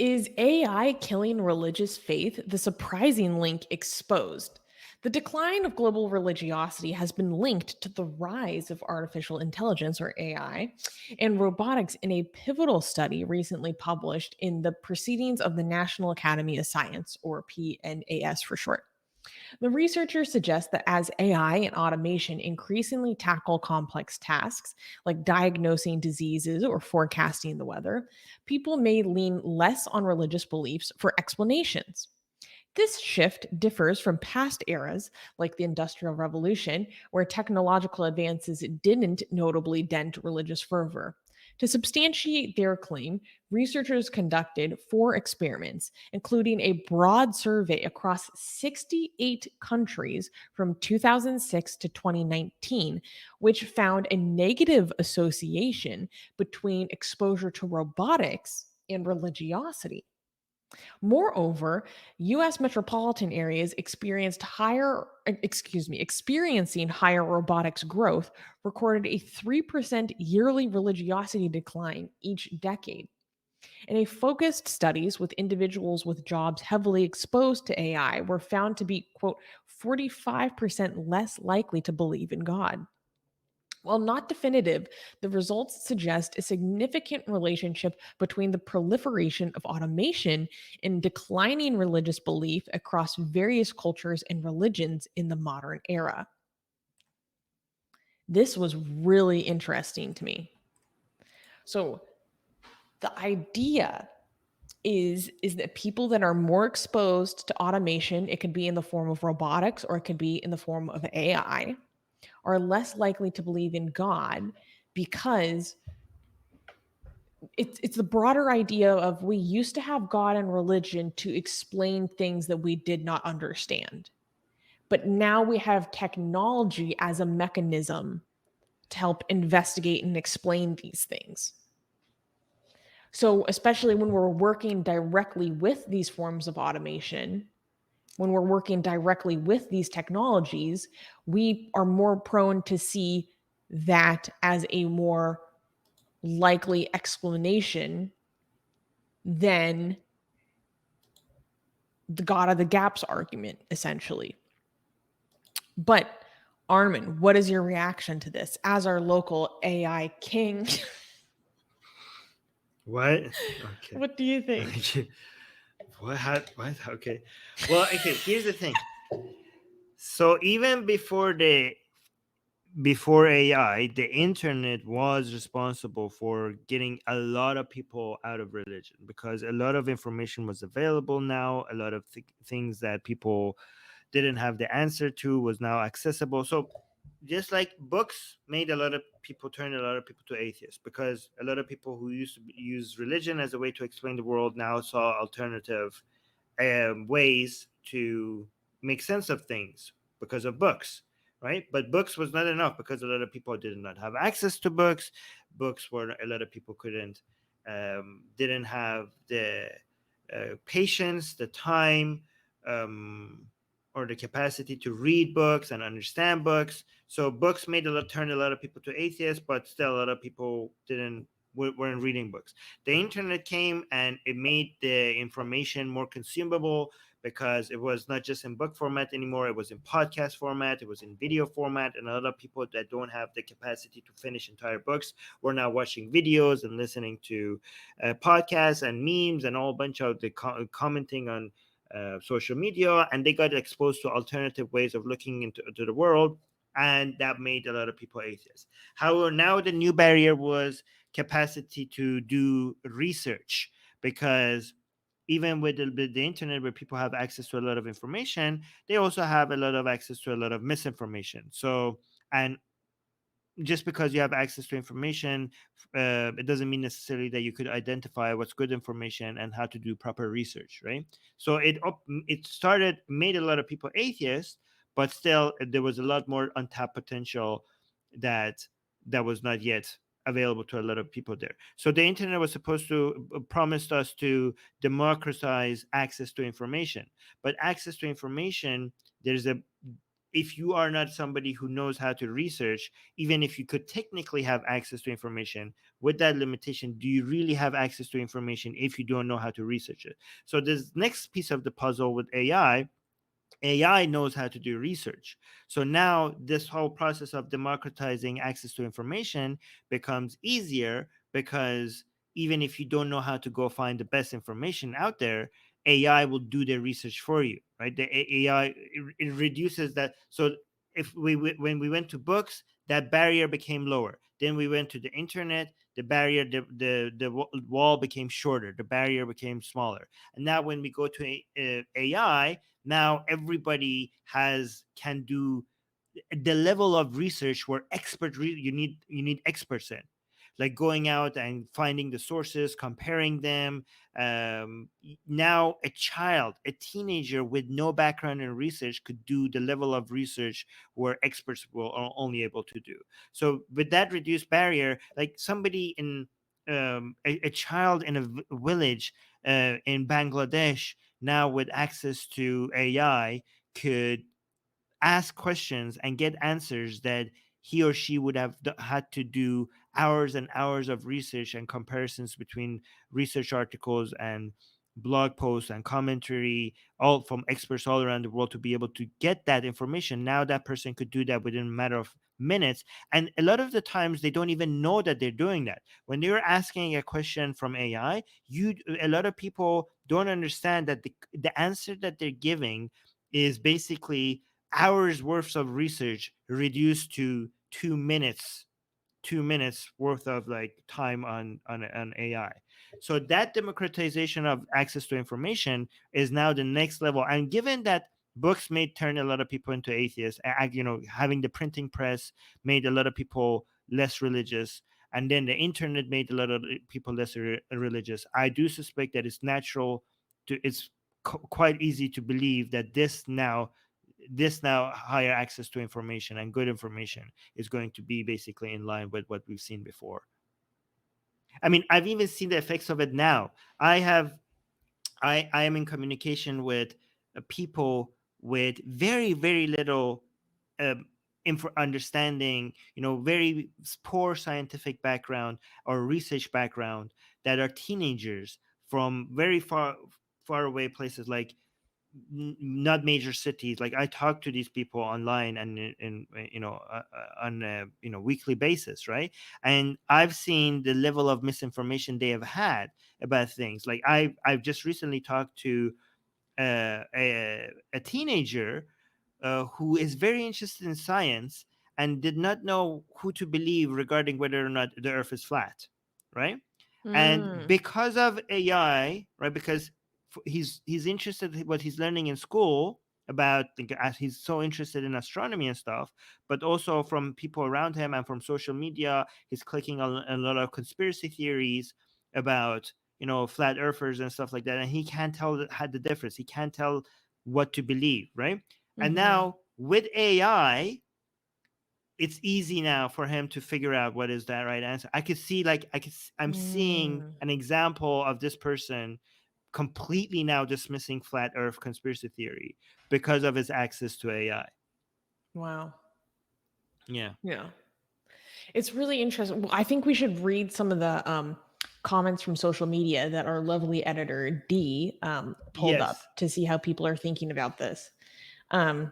Is AI killing religious faith? The surprising link exposed. The decline of global religiosity has been linked to the rise of artificial intelligence, or AI, and robotics in a pivotal study recently published in the Proceedings of the National Academy of Science, or PNAS for short. The researchers suggest that as AI and automation increasingly tackle complex tasks like diagnosing diseases or forecasting the weather, people may lean less on religious beliefs for explanations. This shift differs from past eras, like the Industrial Revolution, where technological advances didn't notably dent religious fervor. To substantiate their claim, researchers conducted 4 experiments, including a broad survey across 68 countries from 2006 to 2019, which found a negative association between exposure to robotics and religiosity. Moreover, US metropolitan areas experiencing higher robotics growth recorded a 3% yearly religiosity decline each decade. And a focused studies with individuals with jobs heavily exposed to AI were found to be, quote, 45% less likely to believe in God. While not definitive, the results suggest a significant relationship between the proliferation of automation and declining religious belief across various cultures and religions in the modern era. This was really interesting to me. So, the idea is that people that are more exposed to automation, it could be in the form of robotics or it could be in the form of AI, are less likely to believe in God because it's the broader idea of we used to have God and religion to explain things that we did not understand. But now we have technology as a mechanism to help investigate and explain these things. So, especially when we're working directly with these forms of automation, when we're working directly with these technologies, we are more prone to see that as a more likely explanation than the God of the gaps argument, essentially. But Armin, what is your reaction to this as our local AI king? What? Okay. What do you think? What? What? Okay. Well, okay. Here's the thing. So even before AI, the internet was responsible for getting a lot of people out of religion because a lot of information was available now. A lot of things that people didn't have the answer to was now accessible. So just like books made a lot of people turn a lot of people to atheists because a lot of people who used to use religion as a way to explain the world now saw alternative ways to make sense of things because of books, right? But books was not enough because a lot of people did not have access to books. Books were a lot of people didn't have the patience, the time, um, or the capacity to read books and understand books. So books turned a lot of people to atheists, but still a lot of people weren't reading books. The internet came and it made the information more consumable because it was not just in book format anymore. It was in podcast format. It was in video format. And a lot of people that don't have the capacity to finish entire books were now watching videos and listening to podcasts and memes and a whole bunch of the commenting on social media, and they got exposed to alternative ways of looking into the world, and that made a lot of people atheists. However, now the new barrier was capacity to do research, because even with the internet, where people have access to a lot of information, they also have a lot of access to a lot of misinformation. So, and just because you have access to information, it doesn't mean necessarily that you could identify what's good information and how to do proper research, right? So it made a lot of people atheists, but still there was a lot more untapped potential that was not yet available to a lot of people there. So the internet was supposed to promised us to democratize access to information, but access to information, there's a if you are not somebody who knows how to research, even if you could technically have access to information, with that limitation, do you really have access to information if you don't know how to research it? So this next piece of the puzzle with AI knows how to do research. So now this whole process of democratizing access to information becomes easier, because even if you don't know how to go find the best information out there, AI will do the research for you, right? The AI, it reduces that. So if when we went to books, that barrier became lower. Then we went to the internet, the barrier, the wall became shorter, the barrier became smaller. And now when we go to AI, now everybody can do the level of research where you need experts in, like going out and finding the sources, comparing them. Now a teenager with no background in research could do the level of research where experts are only able to do. So with that reduced barrier, like somebody in a child in a village in Bangladesh, now with access to AI, could ask questions and get answers that he or she would have had to do hours and hours of research and comparisons between research articles and blog posts and commentary, all from experts all around the world, to be able to get that information. Now that person could do that within a matter of minutes. And a lot of the times they don't even know that they're doing that. When they're asking a question from AI, a lot of people don't understand that the answer that they're giving is basically hours worth of research reduced to 2 minutes, 2 minutes worth of like time on AI. So that democratization of access to information is now the next level. And given that books may turn a lot of people into atheists, having the printing press made a lot of people less religious, and then the internet made a lot of people less religious, I do suspect that it's quite easy to believe that this now higher access to information and good information is going to be basically in line with what we've seen before. I mean, I've even seen the effects of it now. I am in communication with people with very very little um, understanding, very poor scientific background or research background, that are teenagers from very far away places, like not major cities. Like I talk to these people online and on a weekly basis, right? And I've seen the level of misinformation they have had about things. Like I've just recently talked to a teenager who is very interested in science and did not know who to believe regarding whether or not the earth is flat, right? And Mm. because of AI, right? Because he's interested in what he's learning in school about, as he's so interested in astronomy and stuff, but also from people around him and from social media, he's clicking on a lot of conspiracy theories about flat earthers and stuff like that, and he can't tell the difference. He can't tell what to believe, right? And Mhm. now with AI, it's easy now for him to figure out what is that right answer. I could see, like, I'm seeing Mm. an example of this person completely now dismissing flat earth conspiracy theory because of his access to AI. Wow. Yeah. Yeah. It's really interesting. Well, I think we should read some of the comments from social media that our lovely editor D pulled up Yes. to see how people are thinking about this. Um,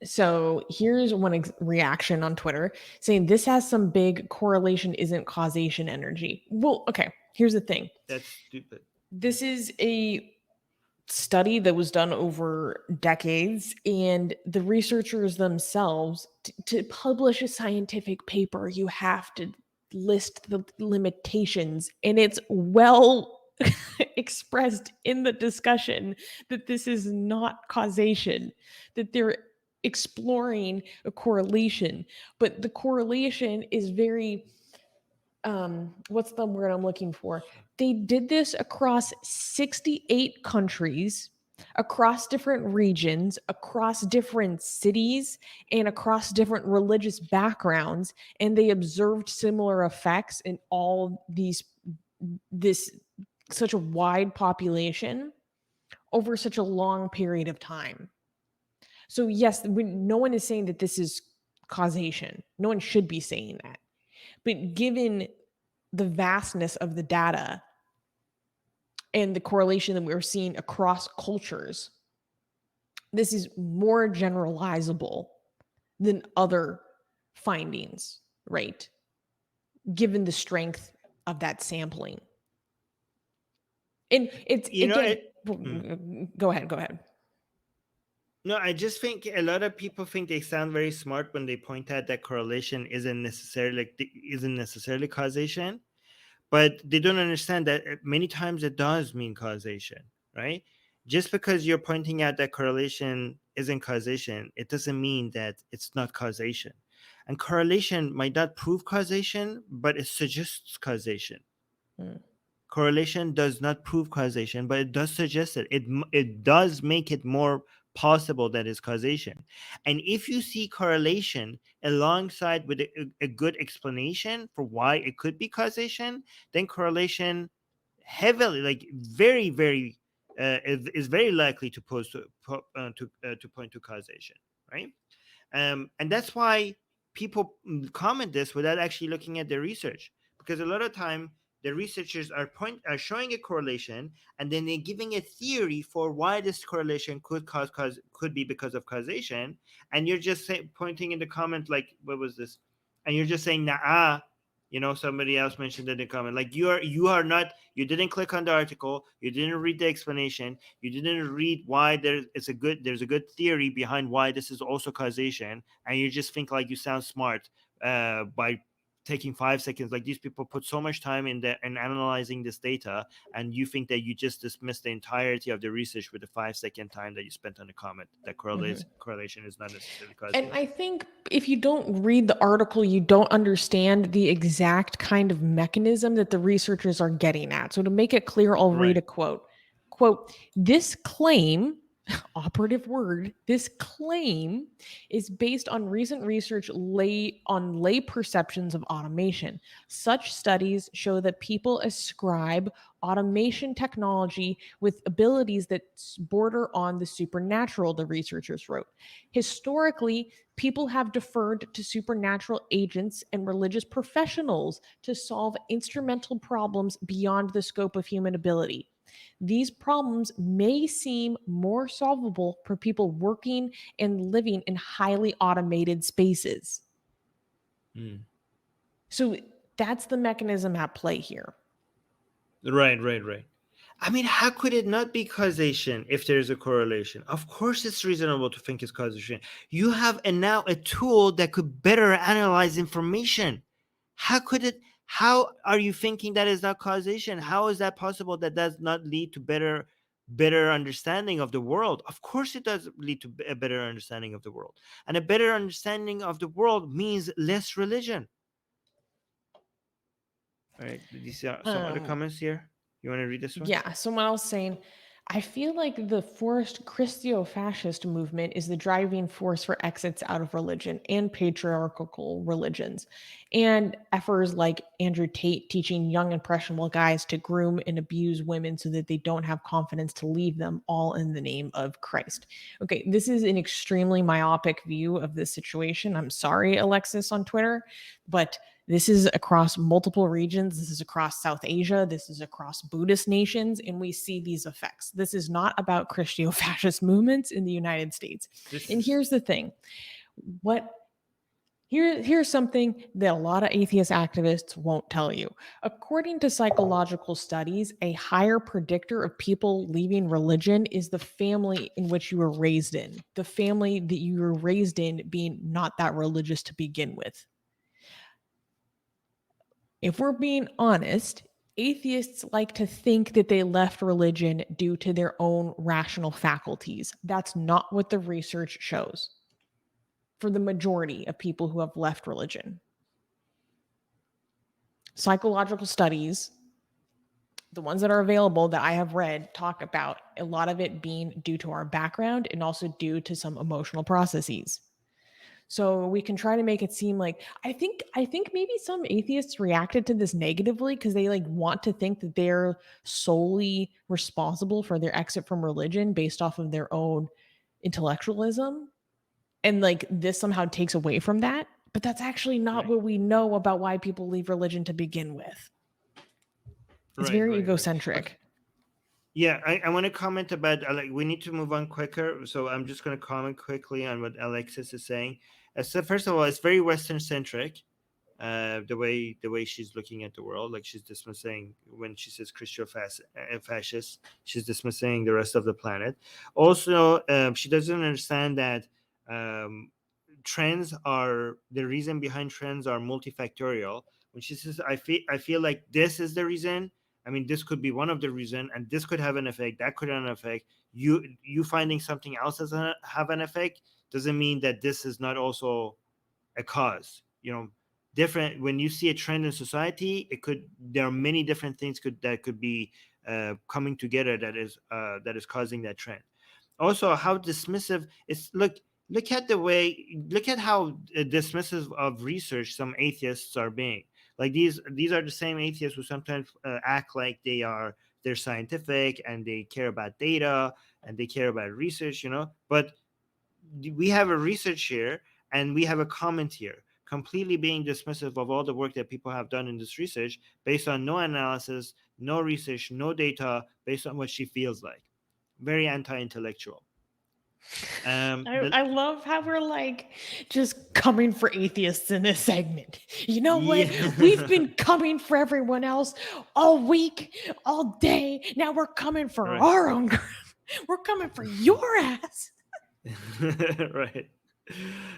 so here's one reaction on Twitter saying this has some big correlation isn't causation energy. Well, okay, here's the thing. That's stupid. This is a study that was done over decades, and the researchers themselves, to publish a scientific paper, you have to list the limitations, and it's well expressed in the discussion that this is not causation, that they're exploring a correlation, but the correlation is very what's the word I'm looking for? They did this across 68 countries, across different regions, across different cities, and across different religious backgrounds, and they observed similar effects in all these this such a wide population over such a long period of time. So yes, no one is saying that this is causation. No one should be saying that. But given the vastness of the data and the correlation that we're seeing across cultures, this is more generalizable than other findings, right? Given the strength of that sampling. And it's You know, again, mm. go ahead, go ahead. No, I just think a lot of people think they sound very smart when they point out that correlation isn't necessarily causation, but they don't understand that many times it does mean causation, right? Just because you're pointing out that correlation isn't causation, it doesn't mean that it's not causation. And correlation might not prove causation, but it suggests causation. Mm. Correlation does not prove causation, but it does suggest it. It does make it more possible that it's causation. And if you see correlation alongside with a good explanation for why it could be causation, then correlation heavily, like very, very, is very likely to to point to causation, right? And that's why people comment this without actually looking at the research, because a lot of time the researchers are showing a correlation, and then they're giving a theory for why this correlation could be because of causation, and you're just pointing in the comment like, what was this, and you're just saying nah. Somebody else mentioned it in the comment, like you are not, you didn't click on the article, you didn't read the explanation, you didn't read why there's a good theory behind why this is also causation, and you just think like you sound smart by taking 5 seconds. Like, these people put so much time in analyzing this data, and you think that you just dismissed the entirety of the research with the 5-second time that you spent on the comment. That Mhm. correlation is not necessarily And causation. I think if you don't read the article, you don't understand the exact kind of mechanism that the researchers are getting at. So to make it clear, I'll read Right. a quote. Quote, this claim, operative word, this claim is based on recent research on lay perceptions of automation. Such studies show that people ascribe automation technology with abilities that border on the supernatural, the researchers wrote. Historically, people have deferred to supernatural agents and religious professionals to solve instrumental problems beyond the scope of human ability. These problems may seem more solvable for people working and living in highly automated spaces. Mm. So that's the mechanism at play here. Right. I mean, how could it not be causation if there's a correlation? Of course, it's reasonable to think it's causation. You have now a tool that could better analyze information. How could it? How are you thinking that is not causation? How is that possible? That does not lead to better understanding of the world. Of course, it does lead to a better understanding of the world, and a better understanding of the world means less religion. All right. Did you see some other Um, comments here? You want to read this one? Yeah, someone else saying, I feel like the forced Christo-fascist movement is the driving force for exits out of religion and patriarchal religions. And efforts like Andrew Tate teaching young impressionable guys to groom and abuse women so that they don't have confidence to leave them, all in the name of Christ. Okay, this is an extremely myopic view of this situation. I'm sorry, Alexis on Twitter, but this is across multiple regions. This is across South Asia. This is across Buddhist nations. And we see these effects. This is not about Christo fascist movements in the United States. This And is here's the thing what here's something that a lot of atheist activists won't tell you. According to psychological studies, a higher predictor of people leaving religion is the family in which you were raised in, the family that you were raised in being not that religious to begin with. If we're being honest, atheists like to think that they left religion due to their own rational faculties. That's not what the research shows for the majority of people who have left religion. Psychological studies, the ones that are available that I have read, talk about a lot of it being due to our background and also due to some emotional processes. So we can try to make it seem like I think maybe some atheists reacted to this negatively because they like want to think that they're solely responsible for their exit from religion based off of their own intellectualism. And like this somehow takes away from that. But that's actually not Right. what we know about why people leave religion to begin with. It's Right. very Right. Right. Okay. egocentric. Yeah, I want to comment about like we need to move on quicker, so I'm just going to comment quickly on what Alexis is saying. So first of all, it's very Western centric, the way she's looking at the world. Like she's dismissing when she says fascist, she's dismissing the rest of the planet. Also, she doesn't understand that um, trends are the reason behind trends are multifactorial. When she says I feel like this is the reason, I mean this could be one of the reason, and this could have an effect, that could have an effect. You finding something else have an effect doesn't mean that this is not also a cause. Different when you see a trend in society, there are many different things that could be coming together that is causing that trend. Also, how dismissive it's look at how dismissive of research some atheists are being. Like these are the same atheists who sometimes act like they're scientific and they care about data and they care about research, but we have a research here and we have a comment here completely being dismissive of all the work that people have done in this research based on no analysis, no research, no data, based on what she feels like. Very anti-intellectual. I love how we're like just coming for atheists in this segment. You know what? We've Yeah. been coming for everyone else all week, all day. Now we're coming for Right. our own group. We're coming for your ass. Right.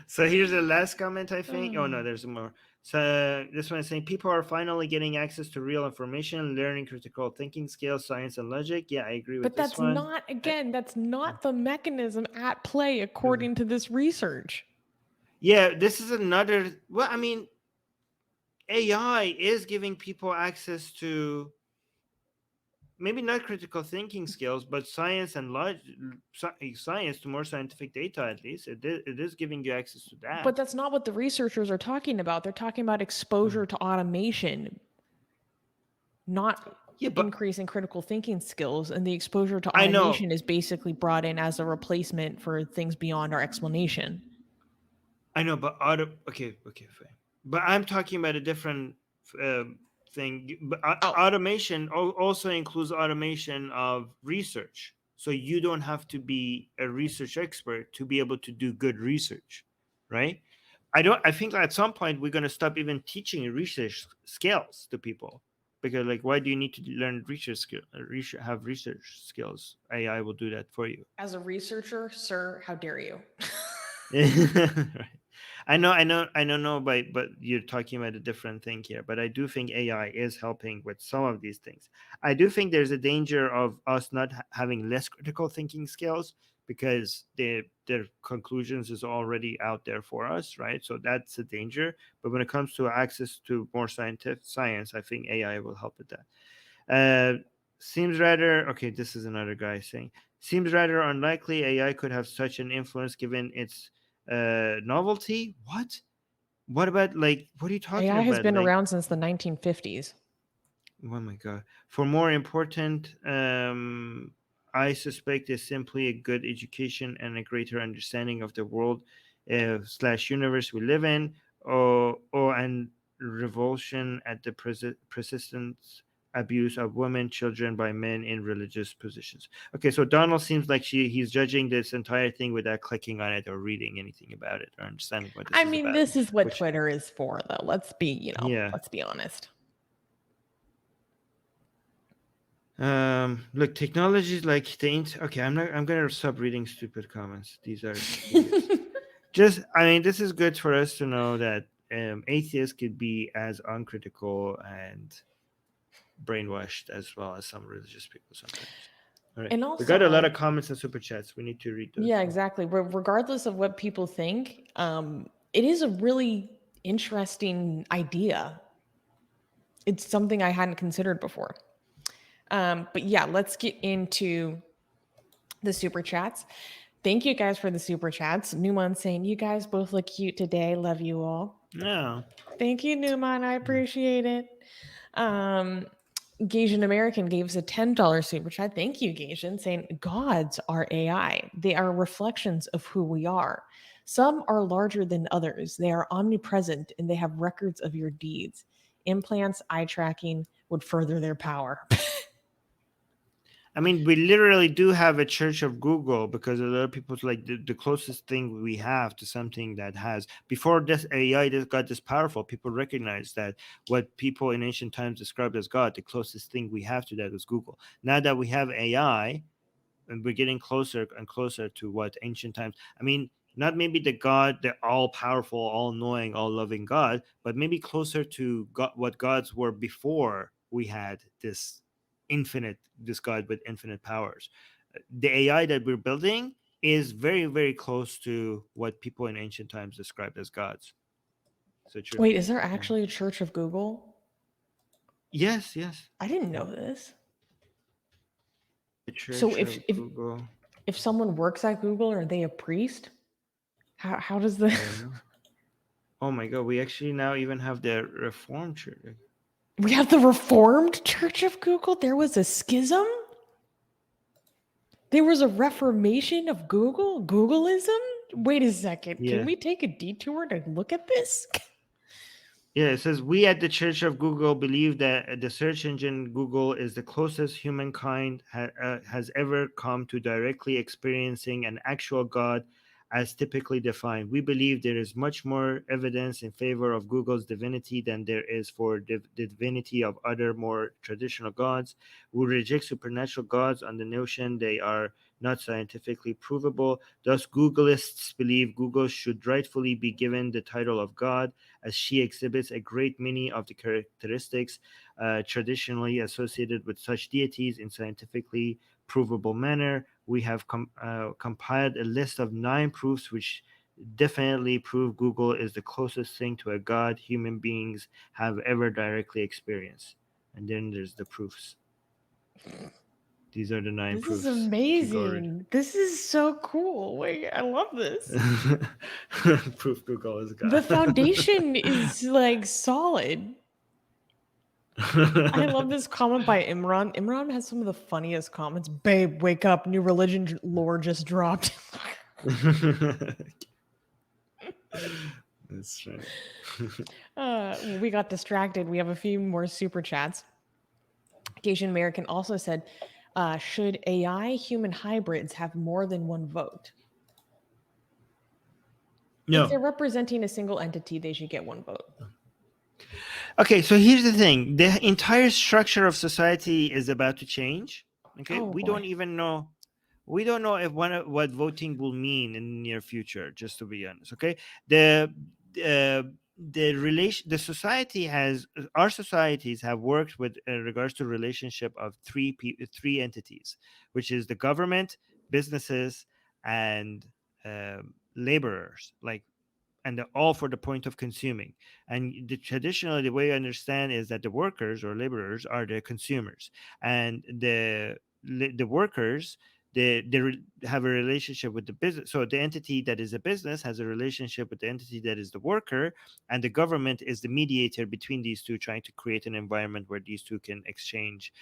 So here's the last comment, I think. Oh no, Uh, there's more. So this one is saying people are finally getting access to real information, learning critical thinking skills, science, and logic. Yeah, I agree with but this that's one. not, Uh, again, that's not the mechanism at play uh, according to this research. Yeah, this is another. Well, I mean, AI is giving people access to maybe not critical thinking skills, but science and science to more scientific data. At least it is giving you access to But that. that's not what the researchers are talking about. They're talking about exposure to automation, not Yeah, but increasing critical thinking skills. And the exposure to I know automation is basically brought in as a replacement for things beyond our explanation. I know, but okay, okay, fine. But I'm talking about a different uh, thing. But Oh, automation also includes automation of research. So you don't have to be a research expert to be able to do good research, right? I think at some point we're going to stop even teaching research skills to people because, like, why do you need to learn research skill? Have research skills? AI will do that for you. as a researcher, sir, how dare you? Right. I know, but you're talking about a different thing here. But I do think AI is helping with some of these things. I do think there's a danger of us not having less critical thinking skills because their conclusions is already out there for us, right? So that's a danger. But when it comes to access to more scientific science, I think AI will help with that. Uh, seems rather okay. This is another guy saying seems rather unlikely AI could have such an influence given its novelty. What? What about like? What are you talking AI has about? been Like, around since the 1950s. oh my god! For more important, I suspect is simply a good education and a greater understanding of the world slash universe we live in, or and revulsion at the persistent abuse of women, children by men in religious positions. Okay, so Donald seems like he's judging this entire thing without clicking on it or reading anything about it or understanding what this I is mean, about. this is what Which, Twitter is for, though. yeah, Let's be honest. look, technologies like okay, I'm gonna stop reading stupid comments. These are idiots. Just, I mean, this is good for us to know that atheists could be as uncritical and brainwashed as well as some religious people sometimes. All right, And we got a lot also, of comments and super chats. We need to read those. yeah, So. exactly. Regardless of what people think, it is a really interesting idea. It's something I hadn't considered before. But yeah, let's get into the super chats. Thank you guys for the super chats. Numan saying, "You guys both look cute today. Love you all." No. Thank you, Numan. I appreciate it. Um, Gasian American gave us a $10 super chat. Thank you, Gasian, saying gods are AI. They are reflections of who we are. Some are larger than others. They are omnipresent and they have records of your deeds. Implants, eye tracking would further their power. I mean, we literally do have a church of Google, because a lot of people's like the closest thing we have to something that has, before this AI just got this powerful, people recognized that what people in ancient times described as God, the closest thing we have to that was Google. Now that we have AI, and we're getting closer and closer to what ancient times, I mean, not maybe the God, the all powerful, all knowing, all loving God, but maybe closer to God, what gods were before we had this God with infinite powers. The AI that we're building is very, very close to what people in ancient times described as gods. So true. Wait, is there Yeah. actually a church of Google? Yes, yes. I didn't know Yeah. this. The So Church of Google. if someone works at Google, are they a priest? How does the I don't know. Oh my God, we actually now even have the Reformed Church. we have the Reformed Church of Google? There was a schism? There was a reformation of Google? Googleism? Wait a second. Can Yeah. we take a detour to look at this? Yeah, it says we at the Church of Google believe that the search engine Google is the closest humankind has ever come to directly experiencing an actual God as typically defined. We believe there is much more evidence in favor of Google's divinity than there is for the divinity of other more traditional gods. We reject supernatural gods on the notion they are not scientifically provable. Thus, Googleists believe Google should rightfully be given the title of God, as she exhibits a great many of the characteristics traditionally associated with such deities in scientifically provable manner. We have compiled a list of 9 proofs which definitely prove Google is the closest thing to a god human beings have ever directly experienced. And then there's the proofs. These are the 9 This is proofs. You can go read. amazing. This is so cool. Wait, I love this. Proof Google is The God. foundation is like solid. I love this comment by Imran. Imran has some of the funniest comments. Babe, wake up. New religion lore just dropped. That's right. We got distracted. We have a few more super chats. Asian American also said, should AI human hybrids have more than one vote? If they're No. representing a single entity, they should get one vote. Okay, so here's the thing. The entire structure of society is about to change. Okay, Oh we don't boy. even know. We don't know if what voting will mean in the near future. Just to be honest, okay. The society has our societies have worked with regards to relationship of three entities, which is the government, businesses, and laborers. Like, and all for the point of consuming. And traditionally, the way I understand is that the workers or laborers are the consumers, and the workers, have a relationship with the business. So the entity that is a business has a relationship with the entity that is the worker, and the government is the mediator between these two, trying to create an environment where these two can exchange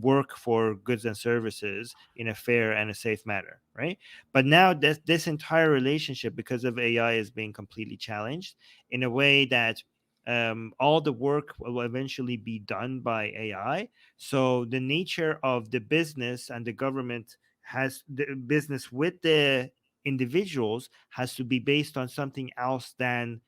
work for goods and services in a fair and a safe manner, right? But now this entire relationship, because of AI, is being completely challenged in a way that all the work will eventually be done by AI. So the nature of the business and the government has the business with the individuals has to be based on something else than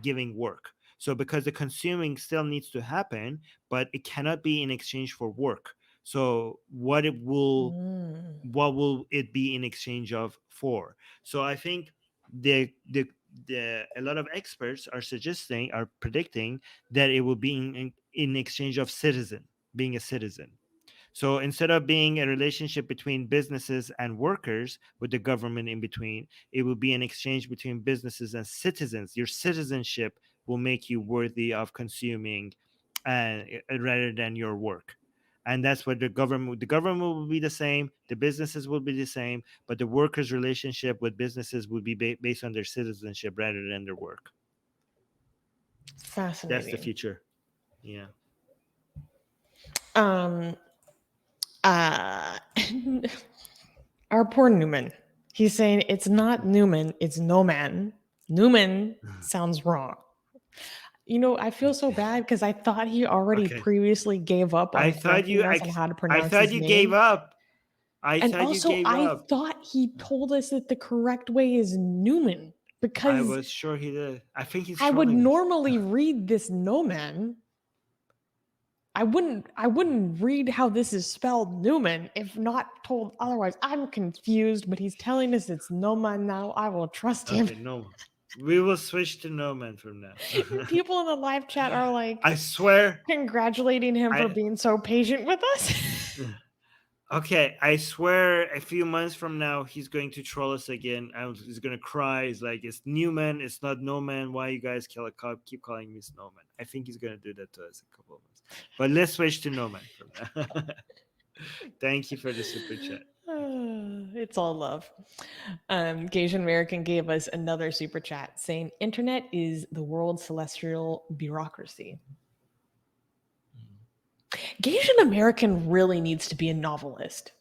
giving work. So because the consuming still needs to happen, but it cannot be in exchange for work. So Mm. what will it be in exchange of for? So I think the a lot of experts are predicting that it will be in exchange of being a citizen. So instead of being a relationship between businesses and workers with the government in between, it will be an exchange between businesses and citizens. Your citizenship will make you worthy of consuming, rather than your work. And that's what the government will be the same, the businesses will be the same, but the workers' relationship with businesses will be based on their citizenship rather than their work. That's the Fascinating. future. Yeah. Um, uh, our poor Newman. He's saying it's not Newman, it's no man. Newman sounds wrong. I feel so bad because I thought he already Okay. previously gave up on I thought correcting you us on how to I pronounce thought his you gave name. up. I And thought you also, gave I up. thought he told us that the correct way is Newman I because was sure he did. I think he's I would trolling us. normally read this Noman. I wouldn't read how this is spelled Newman if not told otherwise. I'm confused, but he's telling us it's Noman now. I will trust him. Okay, no. We will switch to no man from now. And people in the live chat are like I swear. congratulating him for I being so patient with us. Okay, I swear a few months from now he's going to troll us again. He's gonna cry. He's like, it's Newman, it's not No Man. Why you guys keep calling me Snowman? I think he's gonna do that to us in a couple of months. But let's switch to No Man from now. Thank you for the super chat. It's all love. Gasian American gave us another super chat saying, Internet is the world's celestial bureaucracy. Gasian American really needs to be a novelist.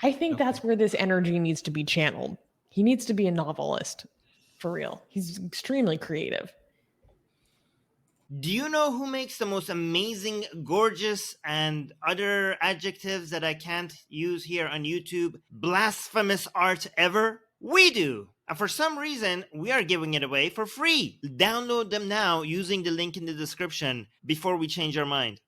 I think Okay. that's where this energy needs to be channeled. He needs to be a novelist. For real. He's extremely creative. Do you know who makes the most amazing, gorgeous, and other adjectives that I can't use here on YouTube, blasphemous art ever? We do! And for some reason, we are giving it away for free. Download them now using the link in the description before we change our mind.